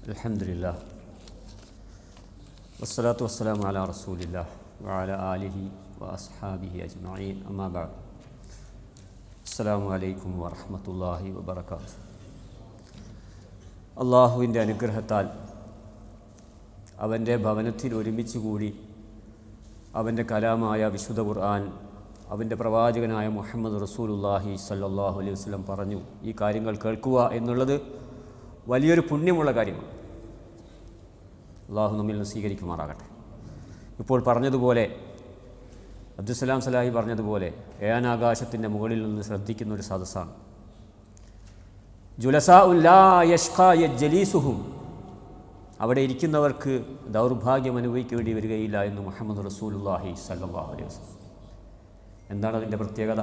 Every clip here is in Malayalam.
അൽഹംദുലില്ലാ വസ്സലാത്തു വസ്സലാമു അലാ റസൂലില്ലാ വഅലാ ആലിഹി വഅസ്ഹാബിഹി അജ്മഈൻ അമ്മാ ബഅദ്. അസ്സലാമു അലൈക്കും വറഹ്മത്തുള്ളാഹി വബറകാതുഹു. അള്ളാഹുവിൻ്റെ അനുഗ്രഹത്താൽ അവൻ്റെ ഭവനത്തിൽ ഒരുമിച്ച് കൂടി അവൻ്റെ കലാമായ വിശുദ്ധ ഖുർആൻ അവൻ്റെ പ്രവാചകനായ മുഹമ്മദ് റസൂലുള്ളാഹി സ്വല്ലല്ലാഹു അലൈഹി വസല്ലം പറഞ്ഞു, ഈ കാര്യങ്ങൾ കേൾക്കുക എന്നുള്ളത് വലിയൊരു പുണ്യമുള്ള കാര്യമാണ്. അള്ളാഹു നമ്മിൽ നിന്ന് സ്വീകരിക്കുമാറാകട്ടെ. ഇപ്പോൾ പറഞ്ഞതുപോലെ, അബ്ദുസ്സലാം സലാഹി പറഞ്ഞതുപോലെ, ഏനാകാശത്തിൻ്റെ മുകളിൽ നിന്ന് ശ്രദ്ധിക്കുന്ന ഒരു സദസ്സാണ്. ജുലസാഉ ലാ യഷ്ഖാ ജലീസുഹും, അവിടെ ഇരിക്കുന്നവർക്ക് ദൗർഭാഗ്യം അനുഭവിക്കേണ്ടി വരികയില്ല എന്ന് മുഹമ്മദ് റസൂലുള്ളാഹി സ്വല്ലല്ലാഹു അലൈഹി വസല്ലം. എന്താണ് അതിൻ്റെ പ്രത്യേകത?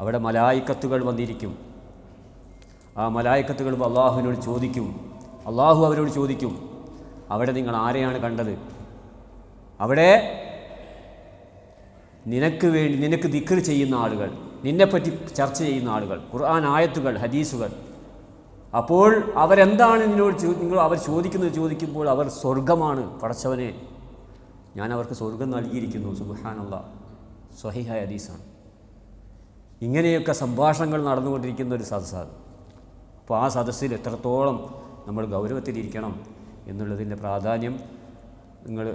അവിടെ മലായിക്കത്തുകൾ വന്നിരിക്കും. ആ മലായിക്കത്തുകൾ അള്ളാഹുവിനോട് ചോദിക്കും, അള്ളാഹു അവരോട് ചോദിക്കും, അവിടെ നിങ്ങൾ ആരെയാണ് കണ്ടത്? അവിടെ നിനക്ക് ദിക്ർ ചെയ്യുന്ന ആളുകൾ, നിന്നെപ്പറ്റി ചർച്ച ചെയ്യുന്ന ആളുകൾ, ഖുർആൻ ആയത്തുകൾ, ഹദീസുകൾ. അപ്പോൾ അവരെന്താണ് അവർ ചോദിക്കുമ്പോൾ അവർ സ്വർഗമാണ്. പടച്ചവനെ, ഞാൻ അവർക്ക് സ്വർഗം നൽകിയിരിക്കുന്നു. സുബ്ഹാനല്ലാഹ്, സ്വഹീഹായ ഹദീസാണ്. ഇങ്ങനെയൊക്കെ സംഭാഷണങ്ങൾ നടന്നുകൊണ്ടിരിക്കുന്ന ഒരു സദസ്സാണ്. അപ്പോൾ ആ സദസ്സിൽ എത്രത്തോളം നമ്മൾ ഗൗരവത്തിലിരിക്കണം എന്നുള്ളതിൻ്റെ പ്രാധാന്യം നിങ്ങൾ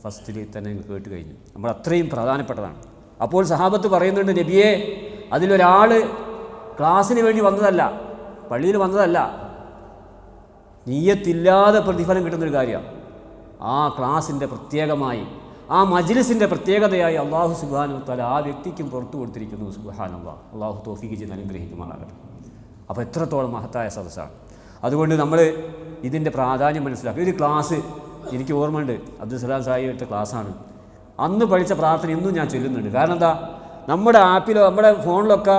ഫസ്റ്റിൽ തന്നെ നിങ്ങൾ കേട്ട് കഴിഞ്ഞു. നമ്മൾ അത്രയും പ്രധാനപ്പെട്ടതാണ്. അപ്പോൾ സഹാബത്ത് പറയുന്നുണ്ട്, നബിയെ, അതിലൊരാൾ ക്ലാസ്സിന് വേണ്ടി വന്നതല്ല, പള്ളിയിൽ വന്നതല്ല, നിയ്യത്തില്ലാതെ പ്രതിഫലം കിട്ടുന്നൊരു കാര്യമാണ്. ആ ക്ലാസ്സിൻ്റെ പ്രത്യേകമായി, ആ മജ്ലിസിൻ്റെ പ്രത്യേകതയായി അള്ളാഹു സുബ്ഹാനഹു വ തആല ആ വ്യക്തിക്കും പുറത്തു കൊടുത്തിരിക്കുന്നു. സുബ്ഹാനല്ലാഹ്, അള്ളാഹു തൗഫീഖ് ചെയ്ത് അനുഗ്രഹിക്കുമാറാകട്ടെ. അപ്പോൾ എത്രത്തോളം മഹത്തായ സദസ്സാണ്. അതുകൊണ്ട് നമ്മൾ ഇതിൻ്റെ പ്രാധാന്യം മനസ്സിലാക്കുക. ഒരു ക്ലാസ് എനിക്ക് ഓർമ്മയുണ്ട്, അബ്ദുസ്സലാം സാഹിബ് എടുത്ത ക്ലാസ്സാണ്. അന്ന് പഠിച്ച പ്രാർത്ഥന ഇന്നും ഞാൻ ചൊല്ലുന്നുണ്ട്. കാരണം എന്താ, നമ്മുടെ ആപ്പിലോ നമ്മുടെ ഫോണിലൊക്കെ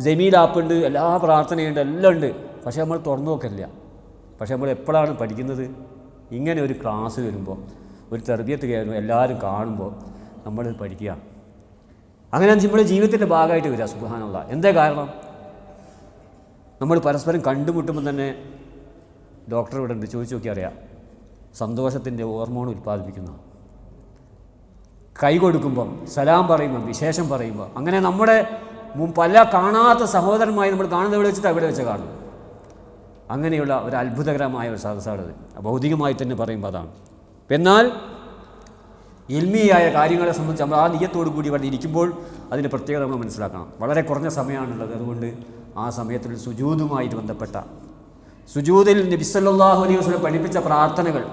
ജമീൽ ആപ്പുണ്ട്, എല്ലാ പ്രാർത്ഥനയുണ്ട്, എല്ലാം ഉണ്ട്. പക്ഷേ നമ്മൾ തുറന്നു നോക്കില്ല. പക്ഷേ നമ്മൾ എപ്പോഴാണ് പഠിക്കുന്നത്? ഇങ്ങനെ ഒരു ക്ലാസ് വരുമ്പോൾ, ഒരു തർബിയത്ത് കയറുമ്പോൾ, എല്ലാവരും കാണുമ്പോൾ നമ്മൾ പഠിക്കുക. അങ്ങനെ നമ്മുടെ ജീവിതത്തിൻ്റെ ഭാഗമായിട്ട് വരിക. സുബ്ഹാനല്ലാഹ്, എന്താ കാരണം? നമ്മൾ പരസ്പരം കണ്ടുമുട്ടുമ്പോൾ തന്നെ ഡോക്ടർ ഇവിടെ ഉണ്ട്, ചോദിച്ചു നോക്കി അറിയാം, സന്തോഷത്തിൻ്റെ ഹോർമോൺ ഉൽപ്പാദിപ്പിക്കുന്ന. കൈ കൊടുക്കുമ്പം, സലാം പറയുമ്പം, വിശേഷം പറയുമ്പോൾ, അങ്ങനെ നമ്മുടെ പല കാണാത്ത സഹോദരന്മായി നമ്മൾ കാണുന്നത് എവിടെ വെച്ചിട്ട് അവിടെ വെച്ച് കാണും. അങ്ങനെയുള്ള ഒരു അത്ഭുതകരമായ ഒരു സദസ്സാണത്. ഭൗതികമായി തന്നെ പറയുമ്പോൾ അതാണ്. എന്നാൽ ഇൽമിയായ കാര്യങ്ങളെ സംബന്ധിച്ച് നമ്മൾ ആ നിയ്യത്തോടു കൂടി ഇവിടെ ഇരിക്കുമ്പോൾ അതിൻ്റെ പ്രത്യേകത നമ്മൾ മനസ്സിലാക്കണം. വളരെ കുറഞ്ഞ സമയമാണുള്ളത്. അതുകൊണ്ട് ആ സമയത്തിൽ സുജൂദുമായിട്ട് ബന്ധപ്പെട്ട, സുജൂദിൽ നബി സല്ലല്ലാഹു അലൈഹി വസല്ലം പഠിപ്പിച്ച പ്രാർത്ഥനകൾ,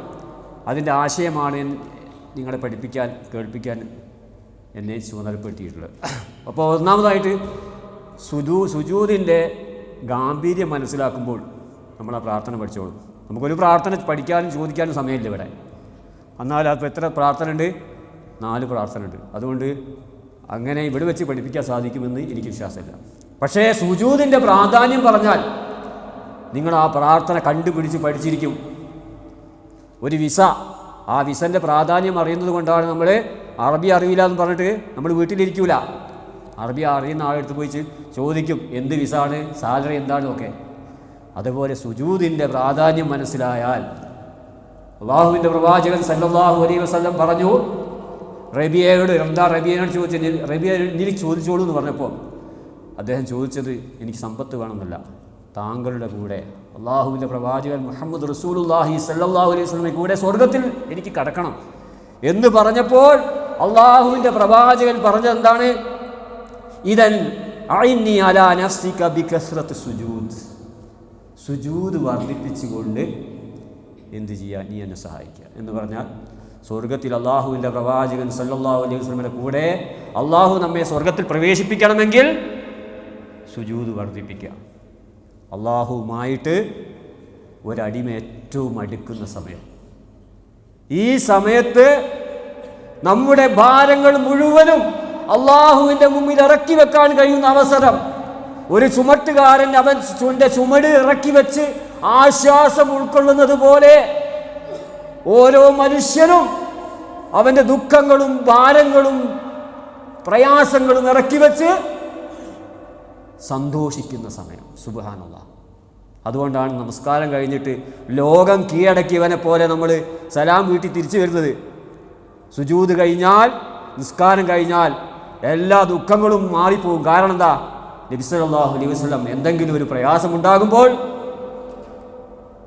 അതിൻ്റെ ആശയമാണ് നിങ്ങളെ കേൾപ്പിക്കാൻ എന്നെ ചുമതലപ്പെടുത്തിയിട്ടുള്ളത്. അപ്പോൾ ഒന്നാമതായിട്ട് സുജൂദിൻ്റെ ഗാംഭീര്യം മനസ്സിലാക്കുമ്പോൾ നമ്മൾ ആ പ്രാർത്ഥന പഠിച്ചോളും. നമുക്കൊരു പ്രാർത്ഥന പഠിക്കാനും ചോദിക്കാനും സമയമില്ല ഇവിടെ. എന്നാൽ അപ്പോൾ എത്ര പ്രാർത്ഥന ഉണ്ട്? 4 പ്രാർത്ഥന ഉണ്ട്. അതുകൊണ്ട് അങ്ങനെ ഇവിടെ വെച്ച് പഠിപ്പിക്കാൻ സാധിക്കുമെന്ന് എനിക്ക് വിശ്വാസമില്ല. പക്ഷേ സുജൂദിൻ്റെ പ്രാധാന്യം പറഞ്ഞാൽ നിങ്ങൾ ആ പ്രാർത്ഥന കണ്ടുപിടിച്ച് പഠിച്ചിരിക്കും. ഒരു വിസ, ആ വിസൻ്റെ പ്രാധാന്യം അറിയുന്നത് കൊണ്ടാണ് നമ്മൾ അറബി അറിയില്ല എന്ന് പറഞ്ഞിട്ട് നമ്മൾ വീട്ടിലിരിക്കൂല. അറബി അറിയുന്ന ആളെടുത്ത് പോയി ചോദിക്കും, എന്ത് വിസ ആണ്, സാലറി എന്താണെന്നും ഒക്കെ. അതുപോലെ സുജൂദിൻ്റെ പ്രാധാന്യം മനസ്സിലായാൽ, അള്ളാഹുവിൻ്റെ പ്രവാചകൻ സല്ലല്ലാഹു അലൈഹി വസല്ലം പറഞ്ഞു, റബിയയോട് ചോദിച്ചത്, റബിയ എനിക്ക് ചോദിച്ചോളൂ എന്ന് പറഞ്ഞപ്പോൾ അദ്ദേഹം ചോദിച്ചത്, എനിക്ക് സമ്പത്ത് വേണമെന്നല്ല, താങ്കളുടെ കൂടെ അള്ളാഹുവിൻ്റെ പ്രവാചകൻ മുഹമ്മദ് റസൂലുള്ളാഹി സ്വല്ലല്ലാഹു അലൈഹി വസല്ലമയുടെ കൂടെ സ്വർഗത്തിൽ എനിക്ക് കടക്കണം എന്ന് പറഞ്ഞപ്പോൾ അള്ളാഹുവിൻ്റെ പ്രവാചകൻ പറഞ്ഞത് എന്താണ്? ഇദൻ അഇന്നി അലാ നഫ്സിക ബികസ്റത്തി സുജൂദ്, സുജൂദ് വർദ്ധിപ്പിച്ചുകൊണ്ട് എന്ത് ചെയ്യുക, നീ എന്നെ സഹായിക്കുക എന്ന് പറഞ്ഞാൽ, സ്വർഗത്തിൽ അള്ളാഹുവിൻ്റെ പ്രവാചകൻ സല്ലല്ലാഹു അലൈഹി വസല്ലമയുടെ കൂടെ അള്ളാഹു നമ്മെ സ്വർഗത്തിൽ പ്രവേശിപ്പിക്കണമെങ്കിൽ സുജൂദ് വർദ്ധിപ്പിക്കുക. അള്ളാഹുവുമായിട്ട് ഒരടിമ ഏറ്റവും അടുക്കുന്ന സമയം. ഈ സമയത്ത് നമ്മുടെ ഭാരങ്ങൾ മുഴുവനും അള്ളാഹുവിൻ്റെ മുമ്പിൽ ഇറക്കി വെക്കാൻ കഴിയുന്ന അവസരം. ഒരു ചുമട്ടുകാരൻ അവൻ്റെ ചുമട് ഇറക്കി വെച്ച് ആശ്വാസം ഉൾക്കൊള്ളുന്നത് പോലെ ഓരോ മനുഷ്യനും അവൻ്റെ ദുഃഖങ്ങളും ഭാരങ്ങളും പ്രയാസങ്ങളും ഇറക്കി വെച്ച് സന്തോഷിക്കുന്ന സമയം. സുബ്ഹാനല്ലാഹ്, അതുകൊണ്ടാണ് നമസ്കാരം കഴിഞ്ഞിട്ട് ലോകം കീഴടക്കിയവനെ പോലെ നമ്മൾ സലാം വീട്ടി തിരിച്ചു വരുന്നത്. സുജൂദ് കഴിഞ്ഞാൽ, നിസ്കാരം കഴിഞ്ഞാൽ എല്ലാ ദുഃഖങ്ങളും മാറിപ്പോകും. കാരണം എന്താ? നബി സല്ലല്ലാഹു അലൈഹി വസല്ലം എന്തെങ്കിലും ഒരു പ്രയാസമുണ്ടാകുമ്പോൾ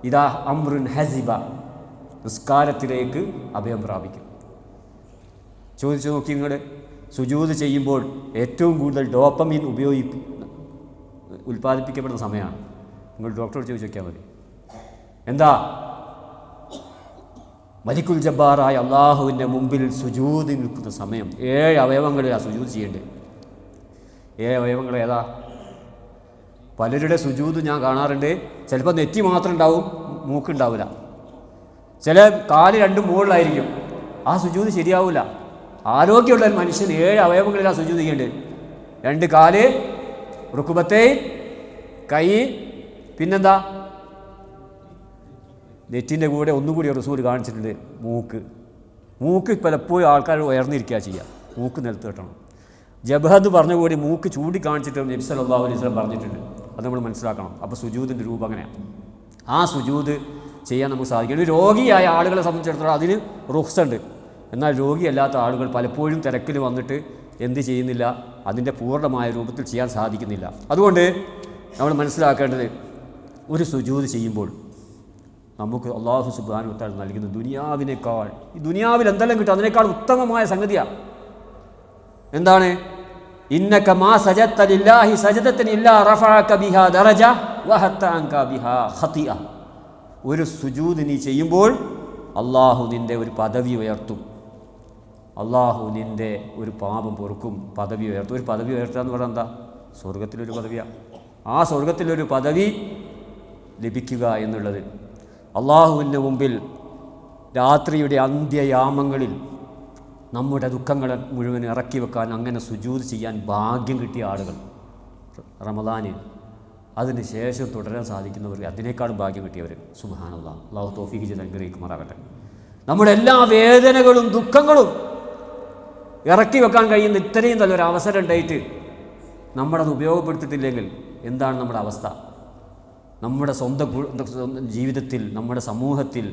ഇതാ അംറുൻ ഹസിബ, നിസ്കാരത്തിലേക്ക് അഭയം പ്രാപിക്കും. ചോദിച്ചു നോക്കി നിങ്ങൾ, സുജൂദ് ചെയ്യുമ്പോൾ ഏറ്റവും കൂടുതൽ ഡോപ്പമീൻ ഉൽപ്പാദിപ്പിക്കപ്പെടുന്ന സമയമാണ്. നിങ്ങൾ ഡോക്ടറോട് ചോദിച്ചു നോക്കിയാൽ മതി. എന്താ? മലിക്കുൽ ജബ്ബാറായ അള്ളാഹുവിൻ്റെ മുമ്പിൽ സുജൂദ് നിൽക്കുന്ന സമയം. 7 അവയവങ്ങളിലാണ് സുജൂദ് ചെയ്യേണ്ടത്. 7 അവയവങ്ങൾ ഏതാ? പലരുടെ സുജൂദ് ഞാൻ കാണാറുണ്ട്, ചിലപ്പോൾ നെറ്റി മാത്രം ഉണ്ടാവും, മൂക്കുണ്ടാവില്ല. ചില കാല് 2 മുകളിലായിരിക്കും. ആ സുജൂദ് ശരിയാവില്ല. ആരോഗ്യമുള്ള ഒരു മനുഷ്യൻ 7 അവയവങ്ങളിലാണ് സുജൂദ് ചെയ്യേണ്ടത്. 2 കാല്, റുക്ബത്തെ, കൈ, പിന്നെന്താ? നെറ്റിൻ്റെ കൂടെ ഒന്നുകൂടി റസൂൽ കാണിച്ചിട്ടുണ്ട്, മൂക്ക് പലപ്പോഴും ആൾക്കാർ ഉയർന്നിരിക്കുക ചെയ്യുക, മൂക്ക് നിലത്ത് കെട്ടണം. ജബഹദ് പറഞ്ഞ കൂടി മൂക്ക് ചൂണ്ടിക്കാണിച്ചിട്ട് നബി സല്ലല്ലാഹു അലൈഹി വസല്ലം പറഞ്ഞിട്ടുണ്ട്. അത് നമ്മൾ മനസ്സിലാക്കണം. അപ്പോൾ സുജൂദിൻ്റെ രൂപം അങ്ങനെയാണ്. ആ സുജൂദ് ചെയ്യാൻ നമുക്ക് സാധിക്കും. ഒരു രോഗിയായ ആളുകളെ സംബന്ധിച്ചിടത്തോളം അതിന് റുഖ്സുണ്ട്. എന്നാൽ രോഗിയല്ലാത്ത ആളുകൾ പലപ്പോഴും തിരക്കിൽ വന്നിട്ട് എന്ത് ചെയ്യുന്നില്ല, അതിൻ്റെ പൂർണ്ണമായ രൂപത്തിൽ ചെയ്യാൻ സാധിക്കുന്നില്ല. അതുകൊണ്ട് നമ്മൾ മനസ്സിലാക്കേണ്ടത്, ഒരു സുജൂദ് ചെയ്യുമ്പോൾ നമുക്ക് അല്ലാഹു സുബ്ഹാനഹു വ തആല നൽകുന്ന ദുനിയാവിനേക്കാൾ, ഈ ദുനിയാവിൽ എന്തെല്ലാം കിട്ടും അതിനേക്കാൾ ഉത്തമമായ സംഗതിയാണ്. എന്താണ്? ഇന്നക മാ സജദത ലില്ലാഹി സജദതൻ ഇല്ലാ റഫഅക ബിഹാ ദറജ വഹത്ത അൻക ബിഹാ ഖതിഅ. ഒരു സുജൂദ് നീ ചെയ്യുമ്പോൾ അല്ലാഹു നിൻ്റെ ഒരു പദവി ഉയർത്തും. അല്ലാഹു നിൻ്റെ ഒരു പാപം പൊറുക്കും, പദവി ഉയർത്തും. ഒരു പദവി ഉയർത്തുക എന്ന് പറഞ്ഞാൽ എന്താ? സ്വർഗത്തിലൊരു പദവിയാണ്. ആ സ്വർഗത്തിലൊരു പദവി ലഭിക്കുക എന്നുള്ളത് അള്ളാഹുവിൻ്റെ മുമ്പിൽ രാത്രിയുടെ അന്ത്യയാമങ്ങളിൽ നമ്മുടെ ദുഃഖങ്ങളെ മുഴുവൻ ഇറക്കി വെക്കാൻ, അങ്ങനെ സുജൂദ് ചെയ്യാൻ ഭാഗ്യം കിട്ടിയ ആളുകൾ റമദാന് അതിന് ശേഷം തുടരാൻ സാധിക്കുന്നവർ അതിനേക്കാളും ഭാഗ്യം കിട്ടിയവർ. സുബ്ഹാനല്ലാഹ്. അല്ലാഹു തൗഫീഖ് ചെയ്ത് അനുഗ്രഹിക്കുമാറാകട്ടെ. നമ്മുടെ എല്ലാ വേദനകളും ദുഃഖങ്ങളും ഇറക്കി വെക്കാൻ കഴിയുന്ന ഇത്രയും നല്ലൊരു അവസരം ഉണ്ടായിട്ട് നമ്മളത് ഉപയോഗപ്പെടുത്തിയിട്ടില്ലെങ്കിൽ എന്താണ് നമ്മുടെ അവസ്ഥ? നമ്മുടെ സ്വന്തം ജീവിതത്തിൽ, നമ്മുടെ സമൂഹത്തിൽ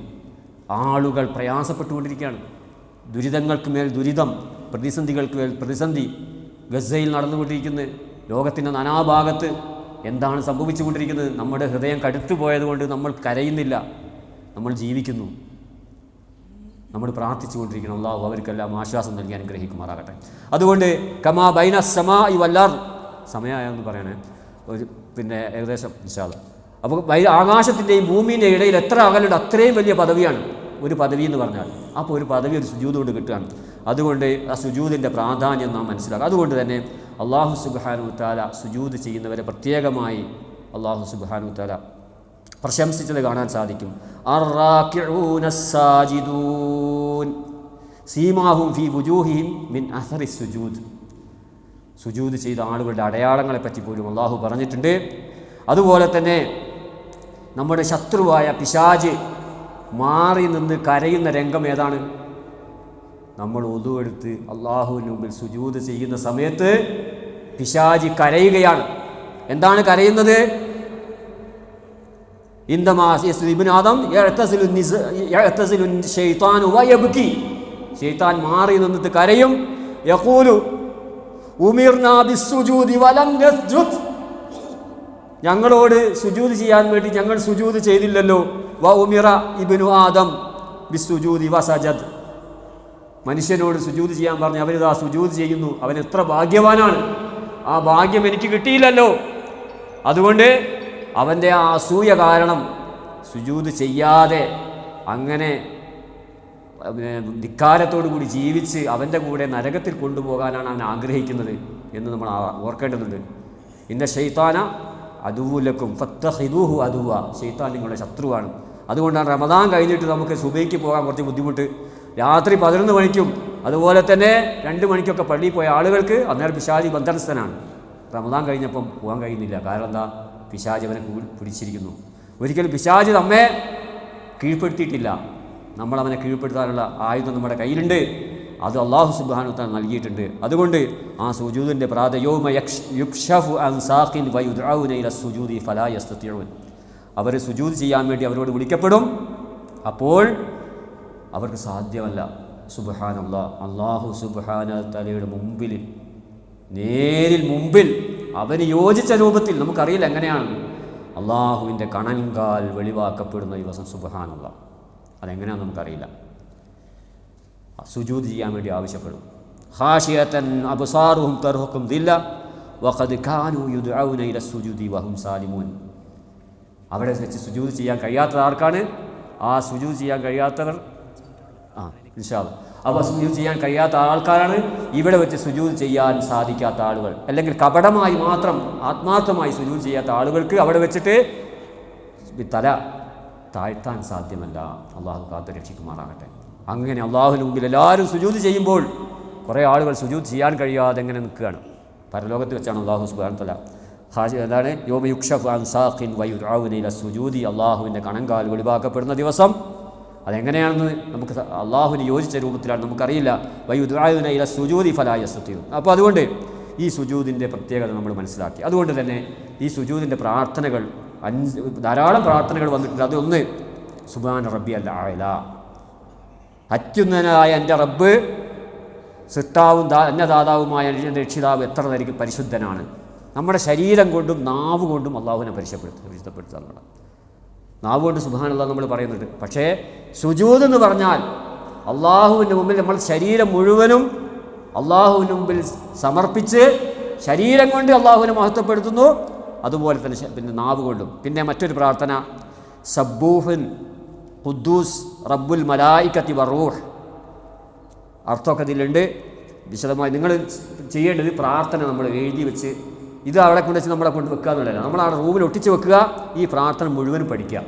ആളുകൾ പ്രയാസപ്പെട്ടുകൊണ്ടിരിക്കുകയാണ്. ദുരിതങ്ങൾക്ക് മേൽ ദുരിതം, പ്രതിസന്ധികൾക്ക് മേൽ പ്രതിസന്ധി ഗസയിൽ നടന്നുകൊണ്ടിരിക്കുന്നത്. ലോകത്തിൻ്റെ നാനാഭാഗത്ത് എന്താണ് സംഭവിച്ചുകൊണ്ടിരിക്കുന്നത്? നമ്മുടെ ഹൃദയം കടുത്തു പോയതുകൊണ്ട് നമ്മൾ കരയുന്നില്ല, നമ്മൾ ജീവിക്കുന്നു, നമ്മൾ പ്രാർത്ഥിച്ചുകൊണ്ടിരിക്കണം. അല്ലാഹു അവർക്കെല്ലാം ആശ്വാസം നൽകി അനുഗ്രഹിക്കുമാറാകട്ടെ. അതുകൊണ്ട് കമാ ബൈന സമാഇ വൽ അർദ്, സമയമായെന്ന് പറയണേ, ഒരു ഏകദേശം ഇൻഷാ അല്ലാഹ്. അപ്പോൾ ആകാശത്തിൻ്റെയും ഭൂമിൻ്റെയും ഇടയിൽ എത്ര അകലുണ്ട്, അത്രയും വലിയ പദവിയാണ് ഒരു പദവി എന്ന് പറഞ്ഞാൽ. അപ്പോൾ ഒരു പദവി ഒരു സുജൂദ് കൊണ്ട് കിട്ടുകയാണ്. അതുകൊണ്ട് ആ സുജൂദിൻ്റെ പ്രാധാന്യം നാം മനസ്സിലാക്കുക. അതുകൊണ്ട് തന്നെ അല്ലാഹു സുബ്ഹാനഹു വ തആല സുജൂദ് ചെയ്യുന്നവരെ പ്രത്യേകമായി അല്ലാഹു സുബ്ഹാനഹു വ തആല പ്രശംസിച്ചത് കാണാൻ സാധിക്കും. അർറാകിഊന സാജിദൂൻ സീമാഹും ഫീ വുജൂഹിഹിം മിൻ അസറി സുജൂദ്. സുജൂദ് ചെയ്ത ആളുകളുടെ അടയാളങ്ങളെപ്പറ്റി പോലും അല്ലാഹു പറഞ്ഞിട്ടുണ്ട്. അതുപോലെ തന്നെ നമ്മുടെ ശത്രുവായ പിശാച് മാറി നിന്ന് കരയുന്ന രംഗം ഏതാണ്? നമ്മൾ ഒദു എടുത്ത് അള്ളാഹുവിന് മുമ്പിൽ സുജൂദ് ചെയ്യുന്ന സമയത്ത് പിശാച് കരയുകയാണ്. എന്താണ് കരയുന്നത്? ഇബ്നു ആദം യഅ്തസിലു ശൈത്താനു വയബ്കി, ശൈത്താൻ മാറി നിന്നിട്ട് കരയും. യഖൂലു ഉമിർനാ ബിസ്സുജൂദി വലം നസ്ജുദ്, ഞങ്ങളോട് സുജൂദ് ചെയ്യാൻ വേണ്ടി ഞങ്ങൾ സുജൂദ് ചെയ്തില്ലല്ലോ. വ ഉമിറ ഇബ്നു ആദം ബിസ്സുജൂദി വസജദ്, മനുഷ്യനോട് സുജൂദ് ചെയ്യാൻ പറഞ്ഞ് അവരിതാ സുജൂദ് ചെയ്യുന്നു. അവൻ എത്ര ഭാഗ്യവാനാണ്, ആ ഭാഗ്യം എനിക്ക് കിട്ടിയില്ലല്ലോ. അതുകൊണ്ട് അവൻ്റെ ആ അസൂയ കാരണം സുജൂദ് ചെയ്യാതെ അങ്ങനെ ധിക്കാരത്തോടു കൂടി ജീവിച്ച് അവൻ്റെ കൂടെ നരകത്തിൽ കൊണ്ടുപോകാനാണ് അവൻ ആഗ്രഹിക്കുന്നത് എന്ന് നമ്മൾ ഓർക്കേണ്ടതുണ്ട്. ഇന്ന ശൈത്താന അദുവുലക്കും ഫത്തഖിദൂഹു അദുവ, ശൈത്താൻ നിങ്ങളുടെ ശത്രുവാണ്. അതുകൊണ്ടാണ് റമദാൻ കഴിഞ്ഞിട്ട് നമുക്ക് സുബൈക്ക് പോകാൻ കുറച്ച് ബുദ്ധിമുട്ട്. രാത്രി 11 മണിക്കും അതുപോലെ തന്നെ 2 മണിക്കൊക്കെ പള്ളിയിൽ പോയ ആളുകൾക്ക് അന്നേരം പിശാചി ബന്ധനസ്ഥനാണ്. റമദാൻ കഴിഞ്ഞപ്പം പോകാൻ കഴിയുന്നില്ല. കാരണം എന്താ? പിശാച് അവനെ പിടിച്ചിരിക്കുന്നു. ഒരിക്കലും പിശാച് നമ്മെ കീഴ്പ്പെടുത്തിയിട്ടില്ല. നമ്മളവനെ കീഴ്പ്പെടുത്താനുള്ള ആയുധം നമ്മുടെ കയ്യിലുണ്ട്. അത് അല്ലാഹു സുബ്ഹാനഹു വ തആല നൽകിയിട്ടുണ്ട്. അതുകൊണ്ട് ആ സുജൂദിൻ്റെ യൗമ യുക്ശഫു അൻ സാഖിൻ വയുദ്ഊന ഇല സുജൂദി ഫലാ യസ്തതിഊൻ, അവർ സുജൂദ് ചെയ്യാൻ വേണ്ടി അവരോട് വിളിക്കപ്പെടും. അപ്പോൾ അവർക്ക് സാധ്യമല്ല. സുബ്ഹാനല്ലാഹ്, അല്ലാഹു സുബ്ഹാനഹു തആലയുടെ മുമ്പിൽ, നേരിൽ മുമ്പിൽ അവന് യോജിച്ച രൂപത്തിൽ, നമുക്കറിയില്ല എങ്ങനെയാണ് അള്ളാഹുവിൻ്റെ കണങ്കാൽ വെളിവാക്കപ്പെടുന്ന ദിവസം. സുബ്ഹാനല്ലാഹ്, അതെങ്ങനെയാണെന്ന് നമുക്കറിയില്ല. സുജൂദ് ചെയ്യാൻ വേണ്ടി ആവശ്യപ്പെടും. ഖാശിയതൻ അബ്സാറുഹും തർഹഖും ദില്ല വഖദ് കാനൂ യുദ്ഔന ഇല സുജൂദി വഹും സാലിമൂൻ. അവിടെ വെച്ച് സുജൂദ് ചെയ്യാൻ കഴിയാത്തത് ആർക്കാണ്? ആ സുജൂദ് ചെയ്യാൻ കഴിയാത്തവർ, ഇൻഷാ അല്ലാഹ്, അപ്പോൾ സുജൂദ് ചെയ്യാൻ കഴിയാത്ത ആൾക്കാരാണ് ഇവിടെ വെച്ച് സുജൂദ് ചെയ്യാൻ സാധിക്കാത്ത ആളുകൾ. അല്ലെങ്കിൽ കപടമായി മാത്രം ആത്മാർത്ഥമായി സുജൂദ് ചെയ്യാത്ത ആളുകൾക്ക് അവിടെ വെച്ചിട്ട് തല താഴ്ത്താൻ സാധ്യമല്ല. അള്ളാഹു കാത്തു രക്ഷിക്കുമാറാകട്ടെ. അങ്ങനെ അള്ളാഹുവിന് മുമ്പിൽ എല്ലാവരും സുജൂദ് ചെയ്യുമ്പോൾ കുറേ ആളുകൾ സുജൂദ് ചെയ്യാൻ കഴിയാതെ എങ്ങനെ നിൽക്കുകയാണ്. പരലോകത്ത് വെച്ചാണ് അള്ളാഹു സുബ്ഹാനഹു തആല എന്താണ് യൗമ യുക്ശഫു അൻ സാഖിൻ വയുദ്ഔന ഇല സുജൂദി, അള്ളാഹുവിൻ്റെ കണങ്കാൽ വെളിവാക്കപ്പെടുന്ന ദിവസം. അതെങ്ങനെയാണെന്ന് നമുക്ക് അള്ളാഹുവിന് യോജിച്ച രൂപത്തിലാണ് നമുക്കറിയില്ല. വയുദ്ഔന ഇല സുജൂദി ഫലാ യസ്തതിഊൻ. അപ്പോൾ അതുകൊണ്ട് ഈ സുജൂദിൻ്റെ പ്രത്യേകത നമ്മൾ മനസ്സിലാക്കി. അതുകൊണ്ട് തന്നെ ഈ സുജൂദിൻ്റെ പ്രാർത്ഥനകൾ ധാരാളം പ്രാർത്ഥനകൾ വന്നിട്ടുണ്ട്. അതൊന്ന് സുബ്ഹാന റബ്ബിയൽ അഅ്ല, അത്യുന്നതനായ എൻ്റെ റബ്ബ്, സൃഷ്ടാവും അന്നദാതാവുമായ എൻ്റെ രക്ഷിതാവ് എത്ര തനിക്ക് പരിശുദ്ധനാണ്. നമ്മുടെ ശരീരം കൊണ്ടും നാവ് കൊണ്ടും അള്ളാഹുവിനെ പരിശുദ്ധപ്പെടുത്തുക എന്നുള്ളത്. നാവ് കൊണ്ട് സുബ്ഹാനല്ലാഹ് നമ്മൾ പറയുന്നുണ്ട്. പക്ഷേ സുജൂദ് എന്ന് പറഞ്ഞാൽ അള്ളാഹുവിൻ്റെ മുമ്പിൽ നമ്മൾ ശരീരം മുഴുവനും അള്ളാഹുവിൻ്റെ മുമ്പിൽ സമർപ്പിച്ച് ശരീരം കൊണ്ട് അള്ളാഹുവിനെ മഹത്വപ്പെടുത്തുന്നു. അതുപോലെ തന്നെ പിന്നെ നാവ് കൊണ്ടും. പിന്നെ മറ്റൊരു പ്രാർത്ഥന സബ്ബൂഹുൻ ഖുദ്ദൂസ് റബ്ബുൽ മലായികത്തി വറൂഹ്. അർത്ഥമൊക്കെ ഇതിലുണ്ട്. വിശദമായി നിങ്ങൾ ചെയ്യേണ്ടത് പ്രാർത്ഥന നമ്മൾ എഴുതി വെച്ച് ഇത് അവിടെ കൊണ്ട് വെച്ച് നമ്മളെ കൊണ്ട് വെക്കുക എന്നുള്ളതല്ല. നമ്മൾ ആ റൂമിൽ ഒട്ടിച്ച് വെക്കുക, ഈ പ്രാർത്ഥന മുഴുവനും പഠിക്കുക.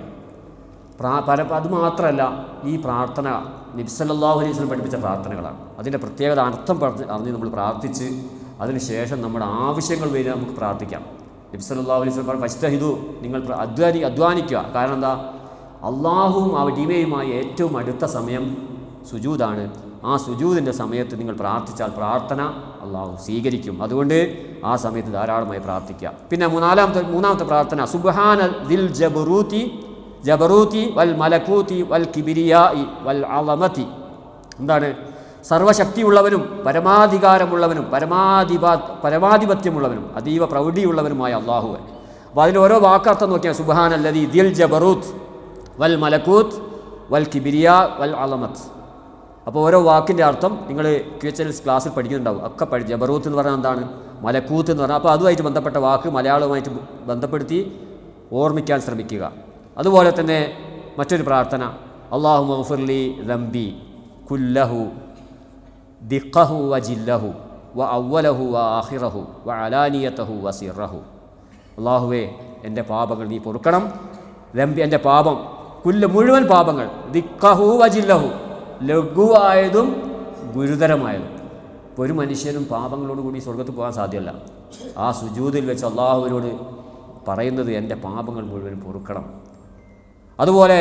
അതുമാത്രമല്ല, ഈ പ്രാർത്ഥന നബി സല്ലല്ലാഹു അലൈഹി വസല്ലം പഠിപ്പിച്ച പ്രാർത്ഥനകളാണ്. അതിൻ്റെ പ്രത്യേകത അർത്ഥം അറിഞ്ഞ് നമ്മൾ പ്രാർത്ഥിച്ച് അതിന് ശേഷം നമ്മുടെ ആവശ്യങ്ങൾ വരെ നമുക്ക് പ്രാർത്ഥിക്കാം. നബി സല്ലല്ലാഹു അലൈഹി വസല്ലം ഫസ്തഹിദു, നിങ്ങൾ അധ്വാനിക്കുക. കാരണം എന്താ? അള്ളാഹുവും അടിമയുമായി ഏറ്റവും അടുത്ത സമയം സുജൂദാണ്. ആ സുജൂദിൻ്റെ സമയത്ത് നിങ്ങൾ പ്രാർത്ഥിച്ചാൽ പ്രാർത്ഥന അള്ളാഹു സ്വീകരിക്കും. അതുകൊണ്ട് ആ സമയത്ത് ധാരാളമായി പ്രാർത്ഥിക്കുക. പിന്നെ മൂന്നാമത്തെ പ്രാർത്ഥന സുബ്ഹാന ദിൽ ജബറൂതി വൽ മലകൂതി വൽ കിബിരിയാഇ വൽ അളമതി. എന്താണ്? സർവശക്തിയുള്ളവനും പരമാധികാരമുള്ളവനും പരമാധിപത്യമുള്ളവനും അതീവ പ്രൗഢിയുള്ളവനുമായ അള്ളാഹു. അപ്പോൾ അതിൽ ഓരോ വാക്കർത്ഥം നോക്കിയാൽ സുബ്ഹാനല്ലദി ദിൽ ജബറൂത്ത് വൽ മലകൂത്ത് വൽ കിബിരിയാ വൽ അളമത്ത്. അപ്പോൾ ഓരോ വാക്കിൻ്റെ അർത്ഥം നിങ്ങൾ QHLS ക്ലാസ്സിൽ പഠിക്കുന്നുണ്ടാവും. ഒക്കെ ജബറൂത്ത് എന്ന് പറഞ്ഞാൽ എന്താണ്, മലക്കൂത്ത് എന്ന് പറഞ്ഞാൽ, അപ്പോൾ അതുമായിട്ട് ബന്ധപ്പെട്ട വാക്ക് മലയാളവുമായിട്ട് ബന്ധപ്പെടുത്തി ഓർമ്മിക്കാൻ ശ്രമിക്കുക. അതുപോലെ തന്നെ മറ്റൊരു പ്രാർത്ഥന അല്ലാഹു മഗ്ഫിർലി ദംബി കുല്ലഹു ദിഖഹു വജില്ലഹു വ അവ്വലഹു വ ആഖിറഹു വ അലാനിയതഹു വ സിറഹു. അല്ലാഹുവേ, എൻ്റെ പാപങ്ങൾ നീ പൊറുക്കണം. ദംബി, എൻ്റെ പാപം, മുഴുവൻ പാപങ്ങൾ, ദിഖഹു വജില്ലഹു, ലഘുവായതും ഗുരുതരമായതും. ഇപ്പോൾ ഒരു മനുഷ്യനും പാപങ്ങളോടുകൂടി സ്വർഗത്ത് പോകാൻ സാധ്യമല്ല. ആ സുജൂദിൽ വെച്ച് അള്ളാഹുവിനോട് പറയുന്നത് എൻ്റെ പാപങ്ങൾ മുഴുവൻ പൊറുക്കണം. അതുപോലെ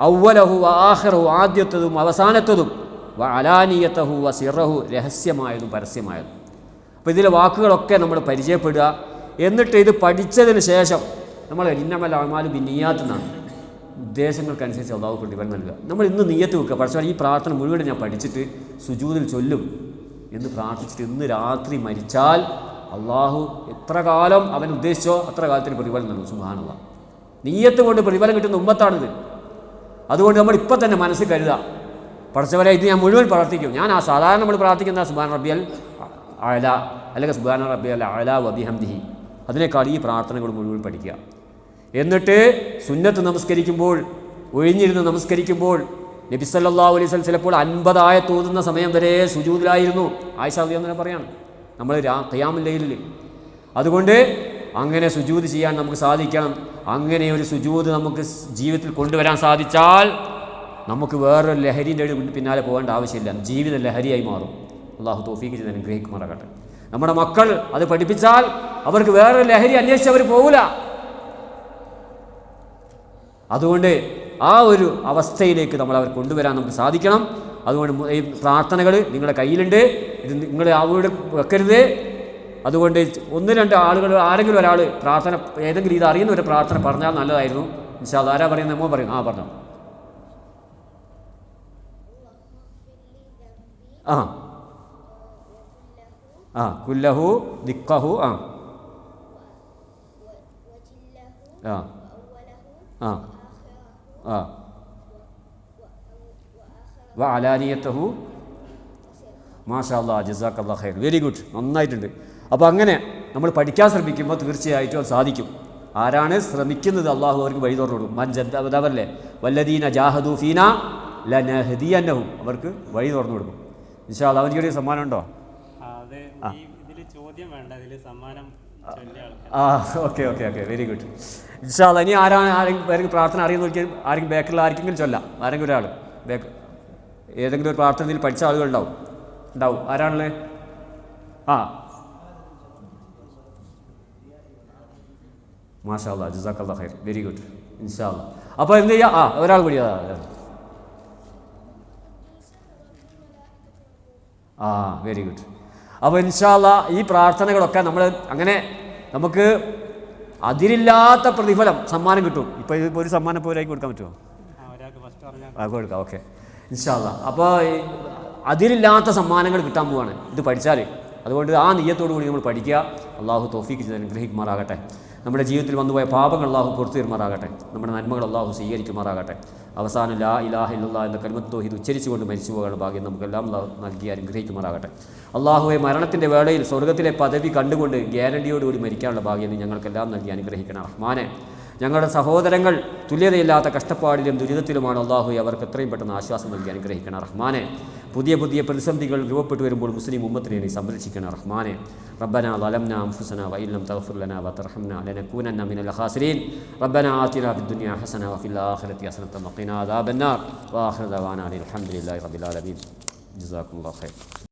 അവ്വലഹു ആഖിറഹു, ആദ്യത്തതും അവസാനത്തതും, വ അലാനിയതഹു വ സിറഹു, രഹസ്യമായതും പരസ്യമായതും. അപ്പോൾ ഇതിലെ വാക്കുകളൊക്കെ നമ്മൾ പരിചയപ്പെടുക. എന്നിട്ട് ഇത് പഠിച്ചതിന് ശേഷം നമ്മൾ ഇന്നമൽ അഅ്മാലു ബിന്നിയാത്ത് എന്നാണ്, ഉദ്ദേശങ്ങൾക്കനുസരിച്ച് അള്ളാഹു പ്രതിഫലം നൽകുക. നമ്മൾ ഇന്ന് നിയ്യത്ത് വെക്കുക, പക്ഷേ ഈ പ്രാർത്ഥന മുഴുവൻ ഞാൻ പഠിച്ചിട്ട് സുജൂദിൽ ചൊല്ലും എന്ന് പ്രാർത്ഥിച്ചിട്ട് ഇന്ന് രാത്രി മരിച്ചാൽ അള്ളാഹു എത്ര കാലം അവൻ ഉദ്ദേശിച്ചോ അത്ര കാലത്തിന് പ്രതിഫലം നൽകും. സുബ്ഹാനല്ലാഹ്, നിയ്യത്ത് കൊണ്ട് പ്രതിഫലം കിട്ടുന്ന ഉമ്മത്താണിത്. അതുകൊണ്ട് നമ്മൾ ഇപ്പം തന്നെ മനസ്സിൽ കരുതുക, പഠിച്ചവരെ ഇത് ഞാൻ മുഴുവൻ പ്രാർത്ഥിക്കും. ഞാൻ സാധാരണ നമ്മൾ പ്രാർത്ഥിക്കുന്ന സുബ്ഹാന റബ്ബിയൽ അഅല അല്ലെങ്കിൽ സുബ്ഹാന റബ്ബിയൽ അഅല വബിഹംദിഹി, അതിനേക്കാൾ ഈ പ്രാർത്ഥനകൾ മുഴുവൻ പഠിക്കുക. എന്നിട്ട് സുന്നത്ത് നമസ്കരിക്കുമ്പോൾ, ഒഴിഞ്ഞിരുന്ന് നമസ്കരിക്കുമ്പോൾ നബി സല്ലല്ലാഹു അലൈഹി വസല്ലം ചിലപ്പോൾ 50 ആയത്ത് ഓതുന്ന സമയം വരെ സുജൂദിലായിരുന്നു. ആയിഷ റളിയല്ലാഹു അൻഹ പറയാണ് നമ്മൾ ഖിയാമുൽ ലൈലിൽ. അതുകൊണ്ട് അങ്ങനെ സുജൂദ് ചെയ്യാൻ നമുക്ക് സാധിക്കണം. അങ്ങനെ ഒരു സുജൂദ് നമുക്ക് ജീവിതത്തിൽ കൊണ്ടുവരാൻ സാധിച്ചാൽ നമുക്ക് വേറൊരു ലഹരിൻ്റെ പിന്നാലെ പോകേണ്ട ആവശ്യമില്ല. ജീവിത ലഹരിയായി മാറും. അള്ളാഹു തൗഫീഖ് ചെയ്ത് അനുഗ്രഹിക്കുമാറാകട്ടെ. നമ്മുടെ മക്കൾ അത് പഠിപ്പിച്ചാൽ അവർക്ക് വേറൊരു ലഹരി അന്വേഷിച്ച് അവർ പോകില്ല. അതുകൊണ്ട് ആ ഒരു അവസ്ഥയിലേക്ക് നമ്മൾ അവർ കൊണ്ടുവരാൻ നമുക്ക് സാധിക്കണം. അതുകൊണ്ട് ഈ പ്രാർത്ഥനകൾ നിങ്ങളുടെ കയ്യിലുണ്ട്. ഇത് നിങ്ങൾ അവിടെ വെക്കരുത്. അതുകൊണ്ട് 1-2 ആളുകൾ, ആരെങ്കിലും ഒരാൾ പ്രാർത്ഥന, ഏതെങ്കിലും ഇത് അറിയുന്ന ഒരു പ്രാർത്ഥന പറഞ്ഞാൽ നല്ലതായിരുന്നു. ഇൻഷാ അല്ലാഹ്. ആരാ പറയുന്നത്? മോൻ പറയും. പറഞ്ഞു. കുല്ലഹു ദിക്കഹു വ അലാനിയത്തഹു. മാഷാ അല്ലാഹ്, ജസാക്കല്ലാഹ് ഖൈർ, വെരി ഗുഡ്, നന്നായിട്ടുണ്ട്. അപ്പോൾ അങ്ങനെ നമ്മൾ പഠിക്കാൻ ശ്രമിക്കുമ്പോൾ തീർച്ചയായിട്ടും അത് സാധിക്കും. ആരാണ് ശ്രമിക്കുന്നത് അള്ളാഹു അവർക്ക് വഴി തുറന്നു കൊടുക്കും. മൻജദ്ദവല്ലേ വല്ലദീന ജാഹദു ഫീന ലനഹദിയന്നഹും, അവർക്ക് വഴി തുറന്നു കൊടുക്കും. ഇൻഷാ അല്ലാഹ്. അവനിക്ക് ഒരു സമ്മാനം ഉണ്ടോ? Okay, very good. ഇൻഷാ അല്ലാഹ്. ഇനി ആരെങ്കിലും പ്രാർത്ഥന അറിയുന്ന നോക്കിയാൽ ആരെങ്കിലും ബേക്കറിൽ ആർക്കെങ്കിലും ചൊല്ലാം. ആരെങ്കിലും ഒരാൾ ഏതെങ്കിലും ഒരു പ്രാർത്ഥനയിൽ പഠിച്ച ആളുകൾ ഉണ്ടാവും. ആരാണുള്ളത്? മാഷാ അല്ലാഹ്, ജസാക്കല്ലാഹ് ഖൈർ, വെരി ഗുഡ്. ഇൻഷാ അല്ലാഹ്. അപ്പോൾ എന്ത് ചെയ്യുക? ഒരാൾ കൂടി. Very good. അപ്പോൾ ഇൻഷാ അല്ലാഹ് ഈ പ്രാർത്ഥനകളൊക്കെ നമ്മൾ അങ്ങനെ നമുക്ക് അതിരില്ലാത്ത പ്രതിഫലം സമ്മാനം കിട്ടും. ഇപ്പോൾ ഇതിപ്പോൾ ഒരു സമ്മാനം ഇപ്പോൾ ഒരാൾക്ക് കൊടുക്കാൻ പറ്റുമോ? കൊടുക്കാം. ഓക്കെ, ഇൻഷാ അല്ലാഹ്. അപ്പോൾ അതിരില്ലാത്ത സമ്മാനങ്ങൾ കിട്ടാൻ പോവാണ് ഇത് പഠിച്ചാൽ. അതുകൊണ്ട് ആ നിയ്യത്തോടു കൂടി നമ്മൾ പഠിക്കുക. അള്ളാഹു തൗഫീഖ് ചെയ്ത് അനുഗ്രഹിക്കുമാറാകട്ടെ. നമ്മുടെ ജീവിതത്തിൽ വന്നുപോയ പാപങ്ങൾ അള്ളാഹു പുറത്തു തരുമാറാകട്ടെ. നമ്മുടെ നന്മകൾ അള്ളാഹു സ്വീകരിക്കുമാറാകട്ടെ. അവസാനം ലാ ഇലാഹ ഇല്ലല്ലാഹ് എന്ന കലിമത്ത് തൗഹീദ് ഉച്ചരിച്ചുകൊണ്ട് മരിച്ചു പോകാനുള്ള ഭാഗ്യം നമുക്കെല്ലാം അള്ളാഹു നൽകി അനുഗ്രഹിക്കുമാറാകട്ടെ. അള്ളാഹുവെ മരണത്തിൻ്റെ വേളയിൽ സ്വർഗ്ഗത്തിലെ പദവി കണ്ടുകൊണ്ട് ഗ്യാരണ്ടിയോടുകൂടി മരിക്കാനുള്ള ഭാഗ്യം ഞങ്ങൾക്കെല്ലാം നൽകി അനുഗ്രഹിക്കണം റഹ്മാനെ. ഞങ്ങളുടെ സഹോദരങ്ങൾ തുല്യതയില്ലാത്ത കഷ്ടപ്പാടിലും ദുരിതത്തിലുമാണ്. അള്ളാഹു അവർക്ക് എത്രയും പെട്ടെന്ന് ആശ്വാസം നൽകി അനുഗ്രഹിക്കണം റഹ്മാനെ. പുതിയ പ്രതിസന്ധികൾ രൂപപ്പെട്ടു വരുമ്പോൾ മുസ്ലിം ഉമ്മത്തിനെ നീ സംരക്ഷിക്കണം റഹ്മാനെ. റബ്ബനാ ളലംനാ അൻഫുസനാ വഇൻ ലം തഗ്ഫിർ ലനാ വതർഹംനാ ലനകൂനന്ന മിനൽ ഖാസിരീൻ. റബ്ബനാ ആതിനാ ഫിദ്ദുനിയാ ഹസന വഫിൽ ആഖിറതി ഹസനത വഖിനാ അദാബന്നാർ. വആഖിറു ദഅവാനാ അൽഹംദുലില്ലാഹി റബ്ബിൽ ആലമീൻ. ജസാക്കുമുല്ലാഹു ഖൈർ.